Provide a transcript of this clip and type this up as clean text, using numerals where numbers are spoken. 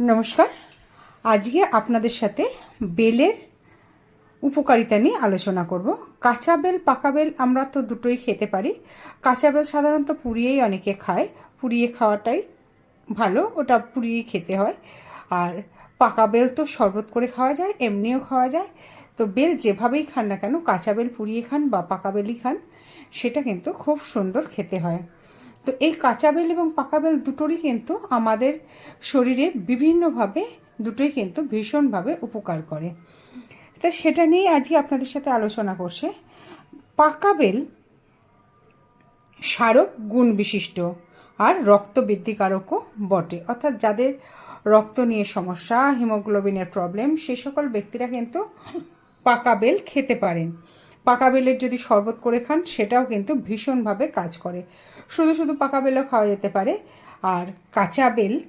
নমস্কার। আজকে আপনাদের সাথে বেলের উপকারিতা নিয়ে আলোচনা করব। কাঁচা বেল পাকা বেল আমরা তো দুটোই খেতে পারি। কাঁচা বেল সাধারণত পুড়িয়েই অনেকে খায়, পুড়িয়ে খাওয়াটাই ভালো, ওটা পুড়িয়ে খেতে হয়। আর পাকা বেল তো শরবত করে খাওয়া যায়, এমনিও খাওয়া যায়। তো বেল যেভাবেই খান না কেন, কাঁচা বেল পুড়িয়ে খান বা পাকা বেলই খান, সেটা কিন্তু খুব সুন্দর খেতে হয়। তো এই কাঁচা বেল এবং পাকা বেল দুটোরই কিন্তু আমাদের শরীরে বিভিন্নভাবে দুটোই কিন্তু ভীষণভাবে উপকার করে। তা সেটা নিয়ে আজকে আপনাদের সাথে আলোচনা করছে। পাকা বেল স্মারক গুণ বিশিষ্ট আর রক্ত বৃদ্ধিকারকও বটে, অর্থাৎ যাদের রক্ত নিয়ে সমস্যা, হিমোগ্লোবিনের প্রবলেম, সে সকল ব্যক্তিরা কিন্তু পাকা বেল খেতে পারেন। পাকা বেলের যদি শরবত করে খান সেটাও কিন্তু ভীষণভাবে কাজ করে। শুধু শুধু পাকা বেলও খাওয়া যেতে পারে। আর কাঁচা বেল